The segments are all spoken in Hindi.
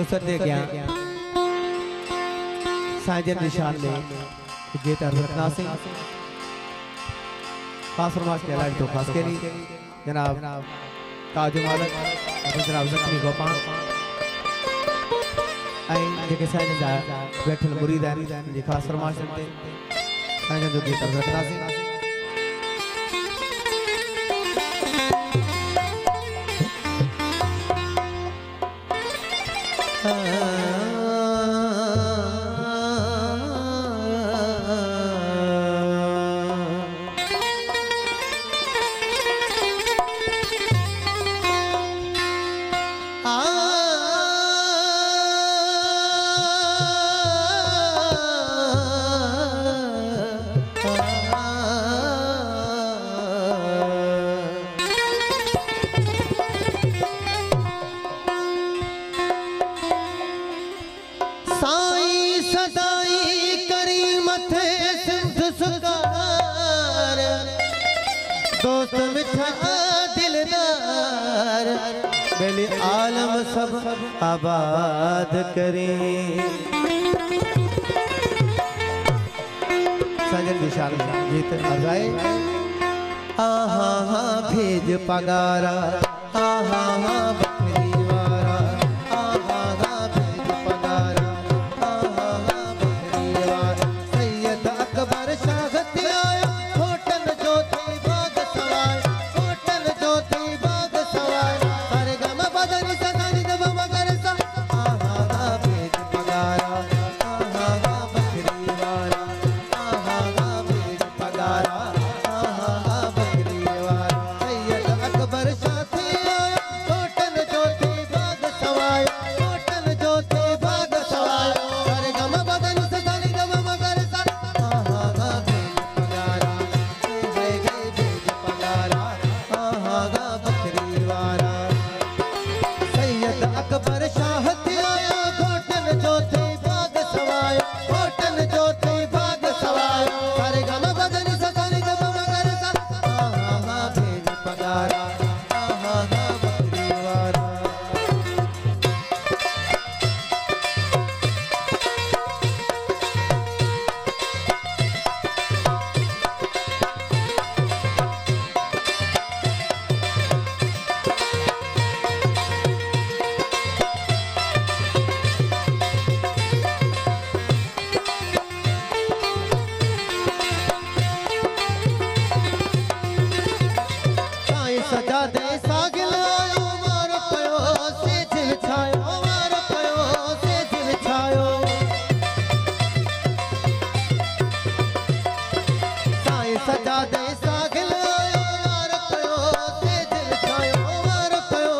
दोस्तों दे गया साइजन निशान ले गीत रखना से खास फरमाश के लाइट तो खास के नहीं जनाब काजू मालक जनाब जख्मी गोपाल आई जेके साइजन जा बैठल मुरीद है जी खास फरमाश ते साइजन जो गीत रखना से दोस्त मिठा दिलदार बेली आलम सब आबाद करें सजन विशाल गीत अजाए आहा भेज पगारा आहा बकरी वारा आहा भेज पगारा आहा बकरी वारा सैयद अकबर शागत आया होटल ज्योति बाग सवार होटल ज्योति बाग सवार सारे गम बदनी सदानी दब मगर सा आहा भेज पगारा आहा बकरी वारा आहा भेज पगारा आहा बकरी वारा सैयद अकबर साथी आया होटल ज्योति बाग सवार होटल ज्योति बाग सवार सारे गम बदनी सदानी दब मगर सा आहा भेज पगारा भेज पगारा आहा बकरी वारा सैयद अकबर शाहत आया होटल ज्योति बाग सवार होटल ज्योति बाग सवार सारे गम बदनी सदानी दब मगर सा आहा भेज पगारा आहा बकरी वारा साईं सजा दे सागिल आयो मारो कयो सेज विछायो मारो कयो सेज विछायो साईं सजा दे सागिल आयो मारो कयो सेज विछायो मारो कयो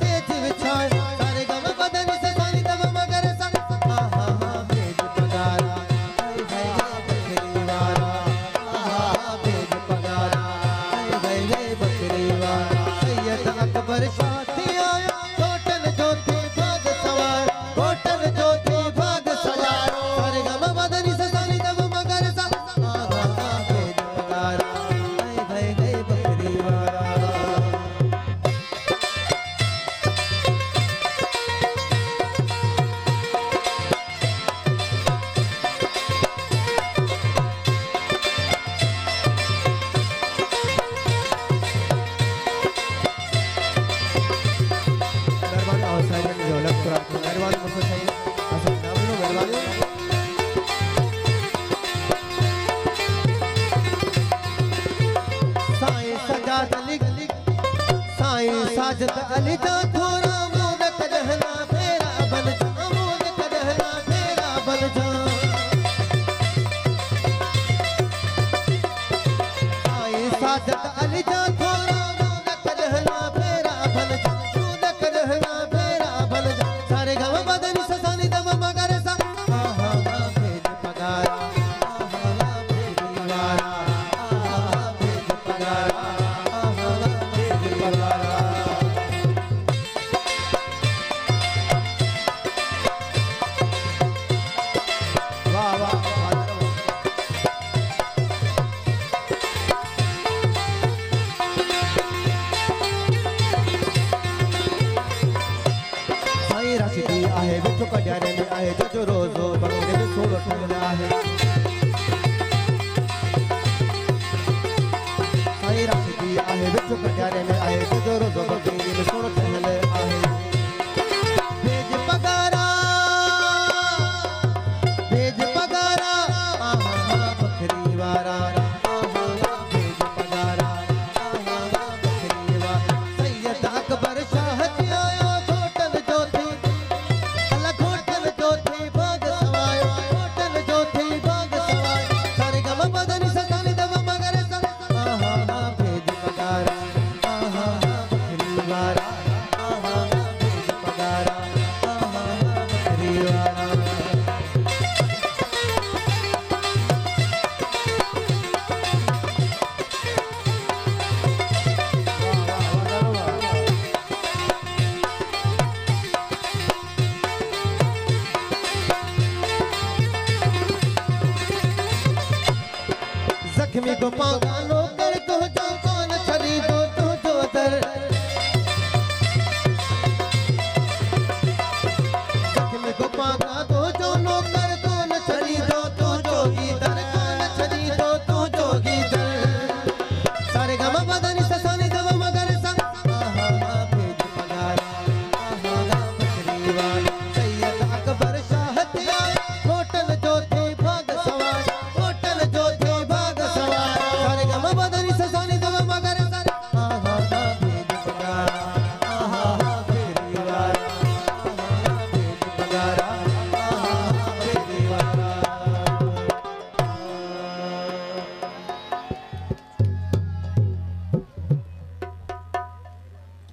सेज विछायो सारे गम बदनी सदानी दब मगर सा आहा भेज पगारा बकरी वारा आहा भेज पगारा बकरी वारा सैयद अकबर साथी आया होटल ज्योति बाग सवार होटल ज्योति बाग सवार सारे गम बदनी सदानी दब मगर सा आहा भेज पगारा बकरी वारा मेहरबानी और साइड जो अलग पूरा मेहरबानी मुझसे चाहिए ऐसा नाम लो मेहरबानी साईं सजाद अली साईं साजद अली जा थोड़ा मूद कदहना फेरा बन जा मूद कदहना फेरा बन जा साईं साजद अली जा थोड़ा मूद कदहना फेरा बन जा मूद कदहना फेरा बन जा सारे गम बदनी सदानी दब मगर सा आहा भेज पगारा आहा भेज पगारा आहा भेज पगारा आहा भेज पगारा वाह वाह बिचो कड्यारे में आहे जो रोज़ो बंगले में सोलो ठहल आहे साईं राशिदी आहे बिचो कड्यारे में आहे जो रोज़ो बंगले में सोलो ठहल आहे भेज पगारा आहा बकरी वारा भेज पगारा आहा बकरी वारा सैयद अकबर शाह जी आयो घोटन जो थी अला घोटन जो थी बाग सवायो घोटन जो थी बाग सवायो सारे गम बदन सजाने दम मगर सा आहा भेज पगारा आहा बकरी वारा आहा भेज पगारा आहा बकरी वारा जख्मी को पागानो कर तो जो कौन खरीदो तो जो दर